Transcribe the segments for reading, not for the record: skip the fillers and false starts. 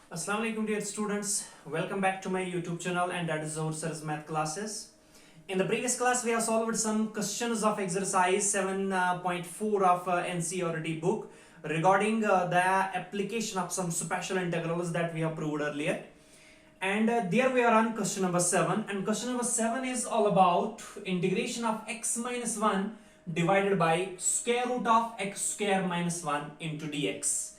Assalamu alaikum dear students, welcome back to my YouTube channel and that is Zohar Sir's math classes. In the previous class we have solved some questions of exercise 7.4 of NCERT book regarding the application of some special integrals that we have proved earlier. And there we are on question number 7, and question number 7 is all about integration of x minus 1 divided by square root of x square minus 1 into dx.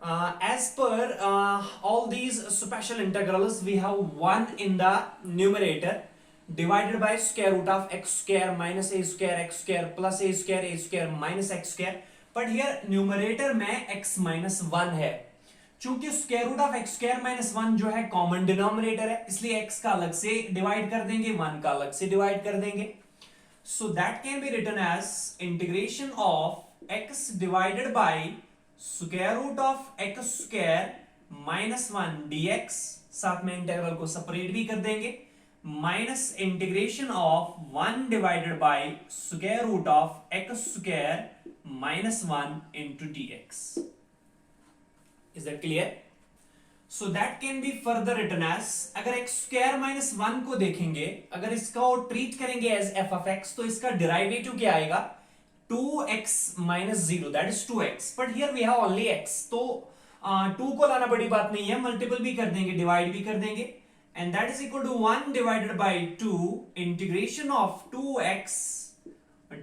As per all these special integrals, we have 1 in the numerator divided by square root of x square minus a square x square plus a square minus x square. But here numerator में x minus 1 है. चूंकि square root of x square minus 1 जो है common denominator है, इसलिए x का अलग से डिवाइड कर देंगे, 1 का अलग से डिवाइड कर देंगे. So that can be written as integration of x divided by square root of x square minus 1 dx, साथ में इंटीग्रल को सेपरेट भी कर देंगे, minus integration of 1 divided by square root of x square minus 1 into dx. Is that clear? So that can be further written as, अगर x square minus 1 को देखेंगे, अगर इसको ट्रीट करेंगे as f of x, तो इसका derivative क्या आएगा? 2x minus 0, that is 2x. But here we have only x, तो 2 को लाना बड़ी बात नहीं है, मल्टीपल भी कर देंगे, डिवाइड भी कर देंगे, and that is equal to 1 divided by 2 integration of 2x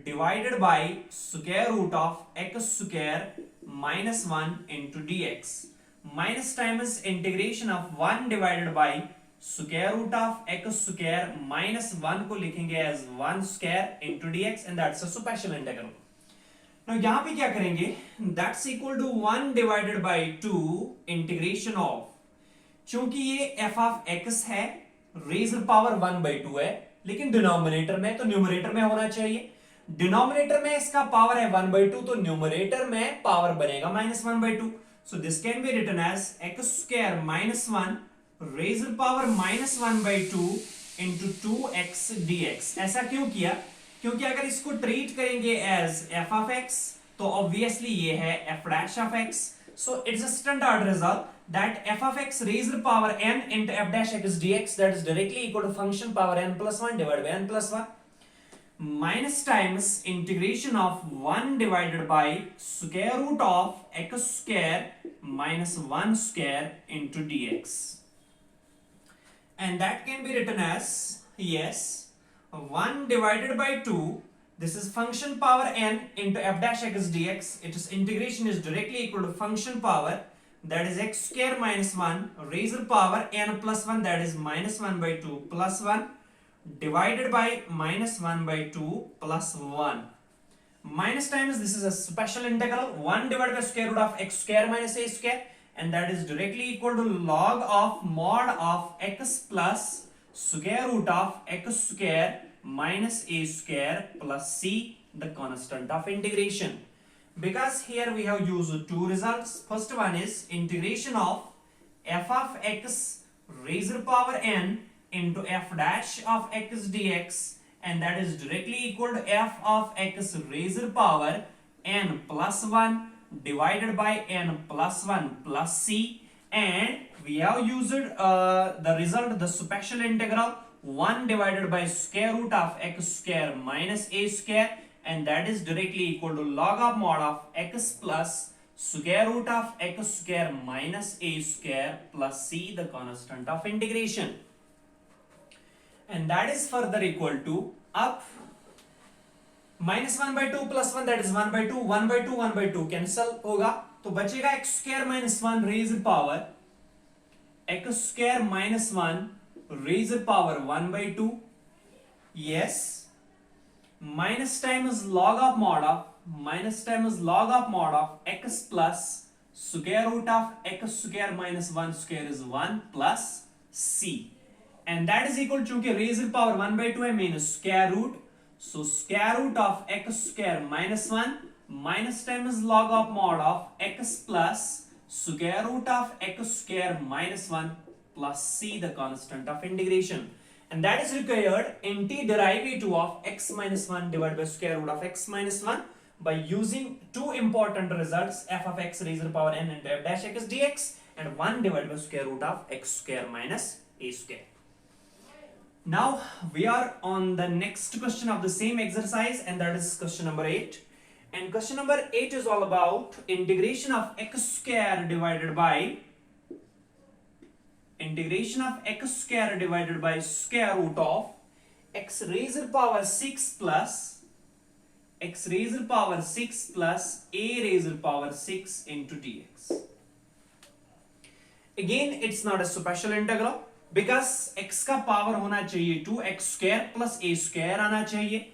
divided by square root of x square minus 1 into dx. Minus times integration of 1 divided by square root of x square minus 1 को लिखेंगे as 1 square into dx, and that's a special integral. Now यहाँ पे क्या करेंगे? That's equal to 1 divided by 2 integration of, चूंकि ये f of x है, raised power 1 by 2 है, लेकिन डिनोमिनेटर में, तो न्यूमरेटर में होना चाहिए. डिनोमिनेटर में इसका पावर है 1 by 2, तो न्यूमरेटर में पावर बनेगा minus 1 by 2. So this can be written as x square minus 1 raised power minus 1 by 2 into 2x dx. ऐसा क्यों किया? क्योंकि अगर इसको ट्रीट करेंगे एज f of x, तो ऑब्वियसली ये है f dash of x. So it's a standard result that f of x raised power n into f dash x dx, that is directly equal to function power n plus 1 divided by n plus 1 minus times integration of 1 divided by square root of x square minus 1 square into dx. And that can be written as, yes, 1 divided by 2, this is function power n into f dash x dx. Its integration is directly equal to function power, that is x square minus 1 raised power n plus 1, that is minus 1 by 2 plus 1 divided by minus 1 by 2 plus 1. Minus times, this is a special integral, 1 divided by square root of x square minus a square, and that is directly equal to log of mod of x plus square root of x square minus a square plus c, the constant of integration. Because here we have used two results. First one is integration of f of x raised power n into f dash of x dx, and that is directly equal to f of x raised power n plus 1 divided by n plus 1 plus c, and we have used the result, the special integral 1 divided by square root of x square minus a square, and that is directly equal to log of mod of x plus square root of x square minus a square plus c, the constant of integration. And that is further equal to up minus 1 by 2 plus 1, that is 1 by 2, 1 by 2, 1 by 2 cancel होगा, तो बचेगा x square minus 1 raised power x square minus 1 raised power 1 by 2, yes, minus times log of mod of, minus times log of mod of x plus square root of x square minus 1 square is 1 plus c, and that is equal, चूंकि raised power 1 by 2 है, means square root, so square root of x square minus 1 minus times log of mod of x plus square root of x square minus 1 plus c, the constant of integration. And that is required antiderivative of x minus 1 divided by square root of x minus 1 by using two important results, f of x raised to the power n into f dash x dx and 1 divided by square root of x square minus a square. Now we are on the next question of the same exercise, and that is question number 8. And question number 8 is all about integration of x square divided by square root of x raised to the power 6 plus a raised to the power 6 into dx. Again, it's not a special integral because x का power होना चाहिए 2x square plus a square आना चाहिए,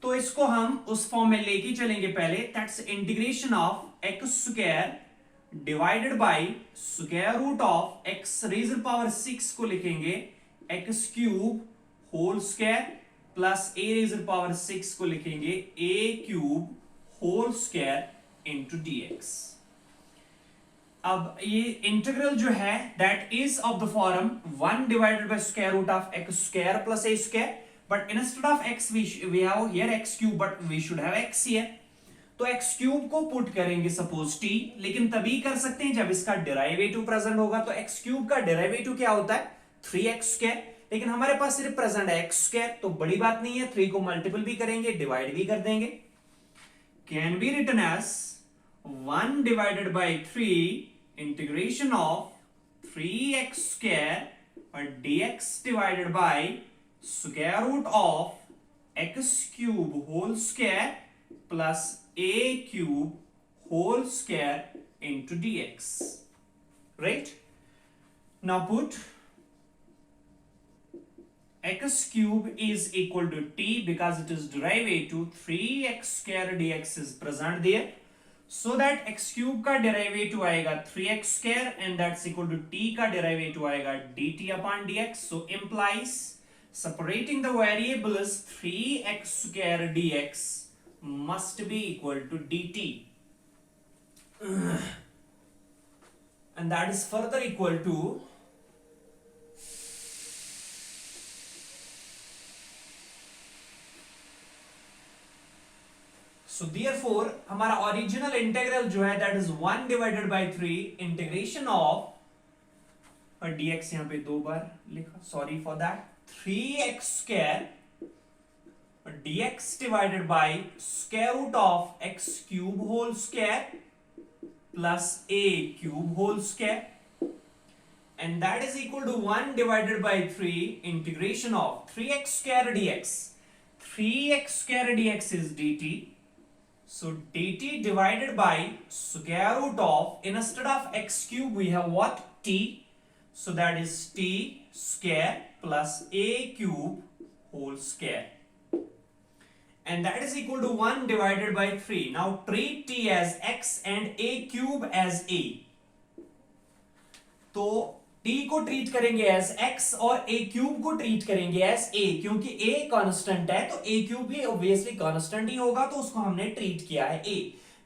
तो इसको हम उस form में लेके चलेंगे पहले. That's integration of x square divided by square root of x raise power 6 को लिखेंगे x cube whole square plus a raise power 6 को लिखेंगे a cube whole square into dx. अब ये इंटीग्रल जो है that is of the form 1 divided by square root of x square plus a square, but instead of x we have here x cube, but we should have x here. तो x cube को put करेंगे suppose t, लेकिन तभी कर सकते हैं जब इसका डेरिवेटिव प्रेजेंट होगा. तो x क्यूब का डेरिवेटिव क्या होता है 3x स्क्वायर, लेकिन हमारे पास सिर्फ प्रेजेंट है x स्क्वायर, तो बड़ी बात नहीं है, 3 को मल्टीपल भी करेंगे डिवाइड भी कर देंगे. Can be written as 1 divided by 3 integration of 3x square और dx divided by square root of x cube whole square plus a cube whole square into dx. Right? Now put x cube is equal to t because it is derivative 3x square dx is present there. So that x cube का derivative आएगा 3x square and that's equal to t का derivative आएगा dt upon dx. So implies separating the variables 3x square dx must be equal to dt, and that is further equal to so therefore हमारा original integral जो है that is 1 divided by 3 integration of और dx यहाँ पे 2 बार लिखा, sorry for that, 3x square dx divided by square root of x cube whole square plus a cube whole square, and that is equal to 1 divided by 3 integration of 3x square dx. 3x square dx is dt, so dt divided by square root of, instead of x cube we have what, t, so that is t square plus a cube whole square, and that is equal to 1 divided by 3. Now treat t as x and a cube as a. तो t को treat करेंगे as x और a cube को treat करेंगे as a, क्योंकि a constant है तो a cube भी ऑब्वियसली कांस्टेंट ही होगा, तो उसको हमने ट्रीट किया है a.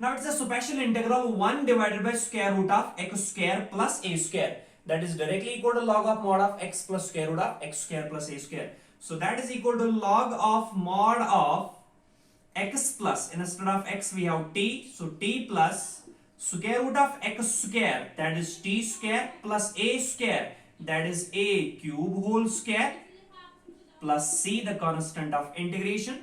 Now it's a special integral 1 divided by square root of x square plus a square. That is directly equal to log of mod of x plus square root of x square plus a square. So that is equal to log of mod of x plus, instead of x we have t, so t plus square root of x square, that is t square, plus a square, that is a cube whole square, plus c, the constant of integration.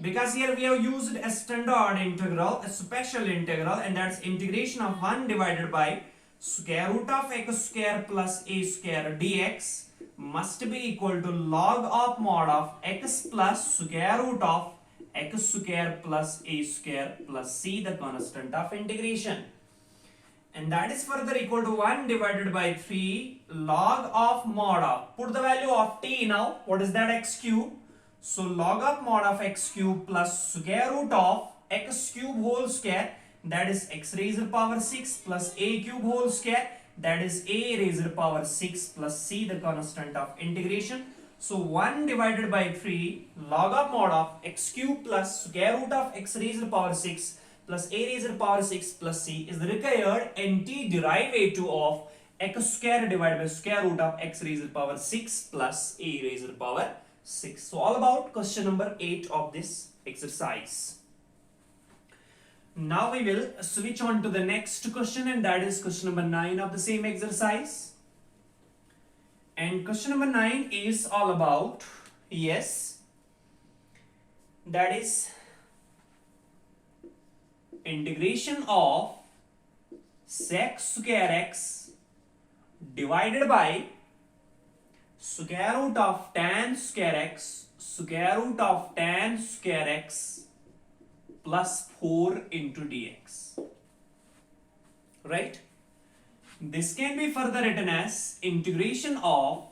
Because here we have used a standard integral, a special integral, and that's integration of 1 divided by square root of x square plus a square dx must be equal to log of mod of x plus square root of x square plus a square plus c, the constant of integration, and that is further equal to 1 divided by 3 log of mod of, put the value of t now, what is that, x cube, so log of mod of x cube plus square root of x cube whole square, that is x raised to the power 6 plus a cube whole square, that is a raised to the power 6 plus c, the constant of integration. So 1 divided by 3 log of mod of x cube plus square root of x raised to the power 6 plus a raised to the power 6 plus c is the required antiderivative of x square divided by square root of x raised to the power 6 plus a raised to the power 6. So all about question number 8 of this exercise. Now we will switch on to the next question, and that is question number 9 of the same exercise. And question number 9 is all about, yes, that is integration of sec square x divided by square root of tan square x square root of tan square x plus 4 into dx. Right? This can be further written as integration of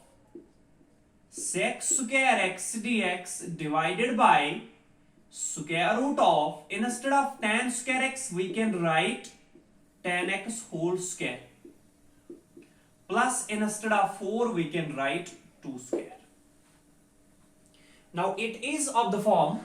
sec square x dx divided by square root of, instead of tan square x we can write tan x whole square, plus instead of 4 we can write 2 square. Now it is of the form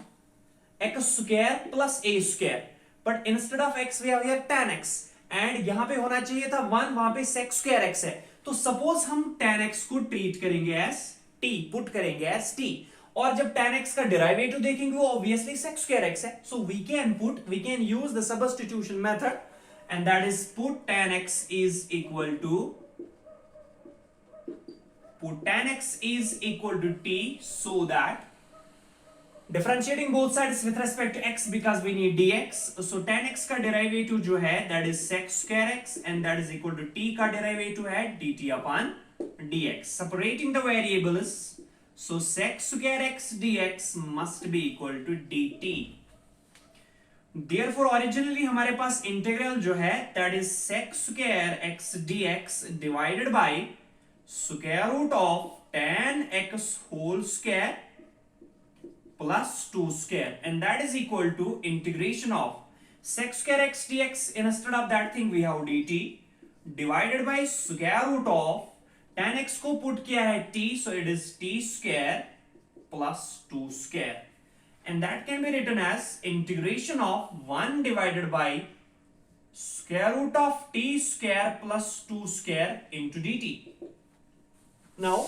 x square plus a square, but instead of x we have here tan x, and यहां पे होना चाहिए था 1, वहां पे sec square x है, तो suppose हम tan x को ट्रीट करेंगे एज t, पुट करेंगे एज t, और जब tan x का डेरिवेटिव देखेंगे वो ऑब्वियसली sec square x है, so we can use the substitution method, and that is put tan x is equal to t, so that differentiating both sides with respect to x because we need dx, so tan x का derivative जो है that is sec square x and that is equal to t का derivative है dt upon dx. Separating the variables, so sec square x dx must be equal to dt. Therefore originally हमारे पास integral जो है that is sec square x dx divided by square root of tan x whole square plus 2 square, and that is equal to integration of sec square x dx, instead of that thing we have dt, divided by square root of tan x को put किया है t, so it is t square plus 2 square, and that can be written as integration of 1 divided by square root of t square plus 2 square into dt. Now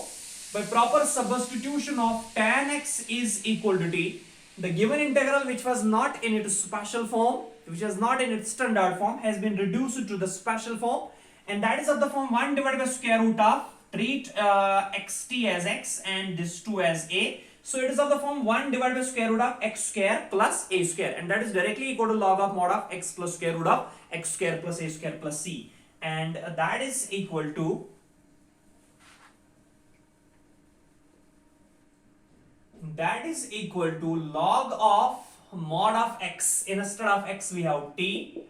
by proper substitution of tan x is equal to t, the given integral which was not in its special form, which was not in its standard form, has been reduced to the special form, and that is of the form 1 divided by square root of, treat xt as x and this 2 as a, so it is of the form 1 divided by square root of x square plus a square, and that is directly equal to log of mod of x plus square root of x square plus a square plus c, and that is equal to log of mod of x, instead of x we have t,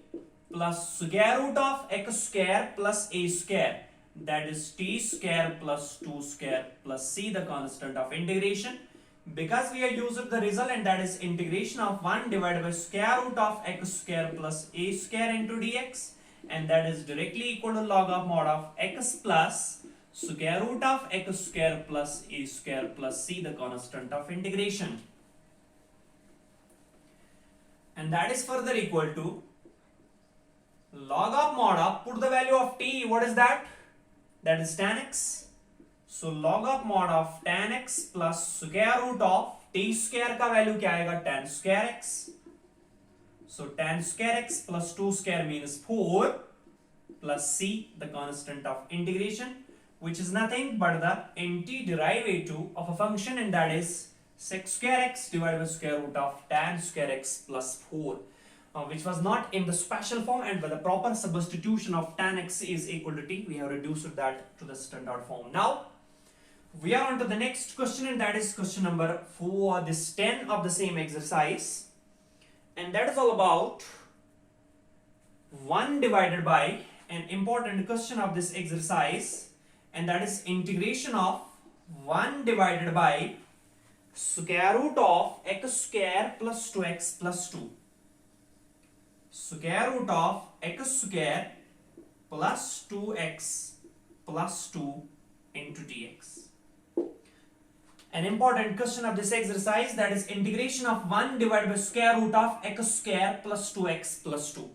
plus square root of x square plus a square, that is t square plus 2 square plus c, the constant of integration, because we have used the result, and that is integration of 1 divided by square root of x square plus a square into dx, and that is directly equal to log of mod of x plus square root of x square plus a square plus c, the constant of integration, and that is further equal to log of mod of, put the value of t, what is that? That is tan x, so log of mod of tan x plus square root of t square का value क्या आएगा? tan square x, so tan square x plus 2 square means 4 plus c, the constant of integration, which is nothing but the antiderivative of a function, and that is sec square x divided by square root of tan square x plus 4, which was not in the special form, and by the proper substitution of tan x is equal to t, we have reduced that to the standard form. Now we are on to the next question, and that is question number 4, this 10 of the same exercise, and that is all about 1 divided by an important question of this exercise, and that is integration of 1 divided by square root of x square plus 2x plus 2, square root of x square plus 2x plus 2 into dx. An important question of this exercise, that is integration of 1 divided by square root of x square plus 2x plus 2.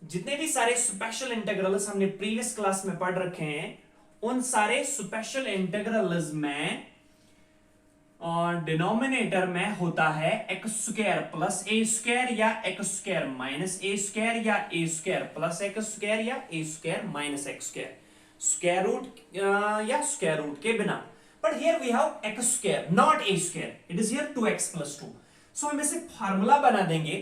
जितने भी सारे special integrals हमने previous class में पढ़ रखे हैं, उन सारे स्पेशल इंटीग्रल्स में डिनोमिनेटर में होता है X square plus A square या X square minus A square या A square plus X square या A square minus X square, square root या स्क्वायर रूट के बिना. But here we have X square not A square, it is here 2x + 2. So हम इसे formula बना देंगे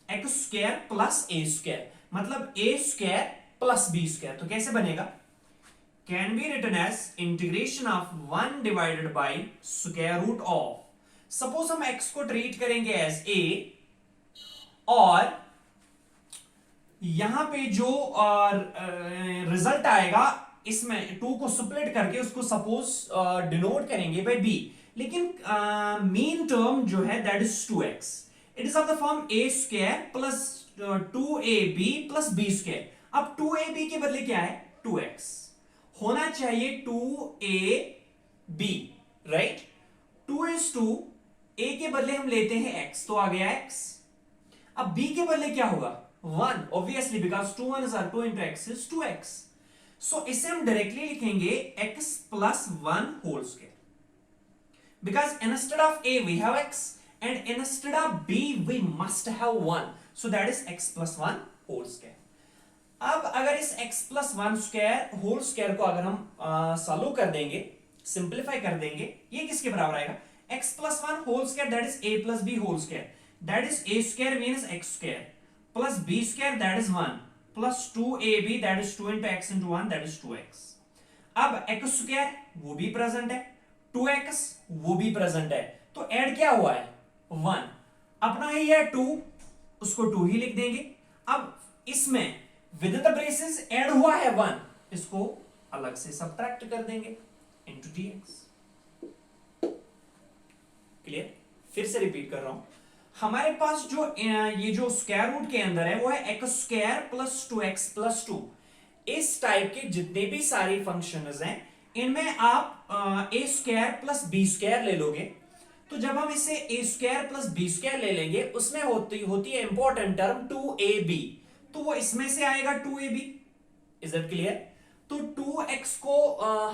X square plus A square, मतलब A square plus B square. तो कैसे बनेगा? Can be written as integration of 1 divided by square root of. Suppose हम x को ट्रीट करेंगे as a और यहां पे जो रिजल्ट आएगा इसमें 2 को स्प्लिट करके उसको सपोज डिनोट करेंगे बाय b, लेकिन मेन टर्म जो है that is 2x. It is of the form a square plus 2ab plus b square. अब 2ab के बदले क्या है? 2x होना चाहिए 2ab, राइट? 2 a के बदले हम लेते हैं x, तो आ गया x. अब b के बदले क्या होगा? 1, obviously because 2 1s are 2 into x is 2x. सो इसे हम डायरेक्टली लिखेंगे x plus 1 whole square, because instead of a we have x and instead of b we must have 1, so that is x plus 1 whole square. अब अगर इस x plus 1 square whole square को अगर हम solve कर देंगे, simplify कर देंगे, ये किसके बराबर आएगा? x plus 1 whole square that is a plus b whole square, that is a square means x square plus b square that is 1 plus 2ab that is 2 into x into 1 that is 2x. अब x square वो भी present है, 2x वो भी present है, तो add क्या हुआ है? 1. अपना ही है 2, उसको 2 ही लिख देंगे. अब इसमें विद द ब्रेसेस ऐड हुआ है 1, इसको अलग से सब्ट्रैक्ट कर देंगे इनटू dx. क्लियर? फिर से रिपीट कर रहा हूं. हमारे पास जो ये जो स्क्वायर रूट के अंदर है वो है X square plus 2x plus 2. इस टाइप के जितने भी सारी फंक्शंस हैं इनमें आप ए स्क्वायर प्लस बी स्क्वायर ले लोगे. तो जब हम इसे ए स्क्वायर प्लस बी स्क्वायर ले लेंगे उसमें होती है इंपॉर्टेंट टर्म 2ab, तो वो इसमें से आएगा 2ab. Is that clear? तो 2x को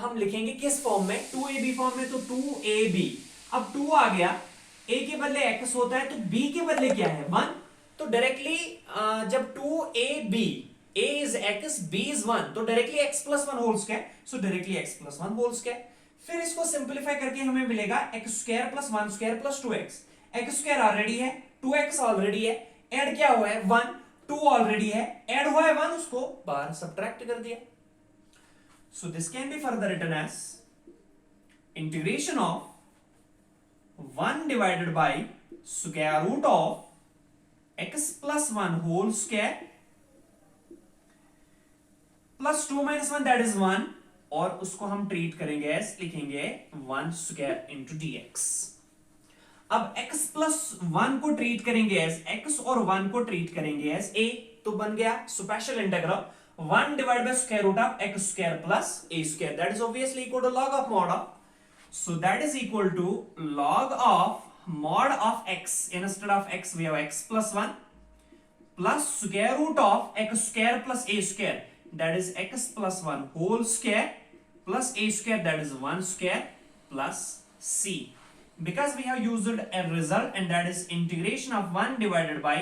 हम लिखेंगे किस फॉर्म में? 2ab फॉर्म में. तो 2ab, अब 2 आ गया, a के बदले x होता है तो b के बदले क्या है? 1. तो डायरेक्टली जब 2ab, a is x, b is 1, तो directly x plus 1 whole square, so directly x plus 1 whole square. फिर इसको सिंप्लीफाई करके हमें मिलेगा x square plus 1 square plus 2x. x square already है, 2x ऑलरेडी है, ऐड क्या हुआ है? 1. 2 ऑलरेडी है, ऐड हुआ है 1, उसको बाहर सब्ट्रैक्ट कर दिया. So this can be further written as integration of 1 divided by square root of x plus 1 whole square plus 2 minus 1 that is 1, और उसको हम ट्रीट करेंगे एज, लिखेंगे 1 स्क्वायर इंटू dx. अब x प्लस 1 को ट्रीट करेंगे एज x और 1 को ट्रीट करेंगे एज a, तो बन गया special integral 1 divide by square root of x square plus a square, that is obviously equal to log of mod of. So that is equal to log of mod of x. Instead of x we have x plus 1 plus square root of x square plus a square, that is x plus 1 whole square plus a square, that is 1 square plus c. Because we have used a result and that is integration of 1 divided by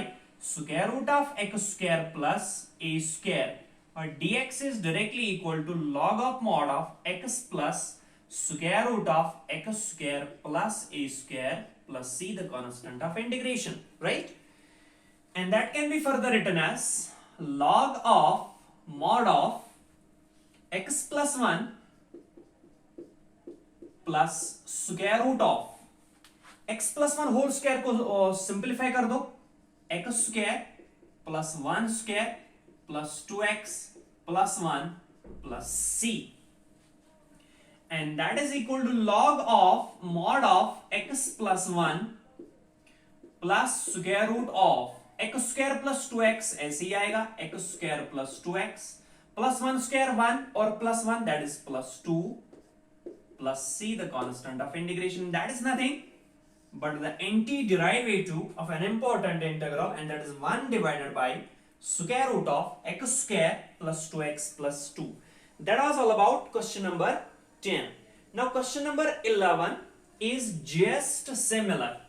square root of x square plus a square, or dx is directly equal to log of mod of x plus square root of x square plus a square plus c, the constant of integration, right? And that can be further written as log of mod of x plus 1 plus square root of x plus 1 whole square को simplify कर दो, x square plus 1 square plus 2x plus 1 plus c, and that is equal to log of mod of x plus 1 plus square root of x square plus 2x, ऐसे ही आएगा, x square plus 2x plus 1 square 1 और plus 1 that is plus 2 plus c, the constant of integration, that is nothing but the antiderivative of an important integral, and that is 1 divided by square root of x square plus 2x plus 2. That was all about question number 10. Now question number 11 is just similar.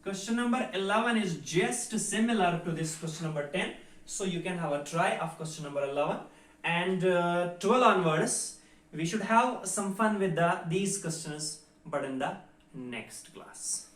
Question number 11 is just similar to this question number 10. So you can have a try of question number 11. And 12 onwards, we should have some fun with these questions, but in the next class.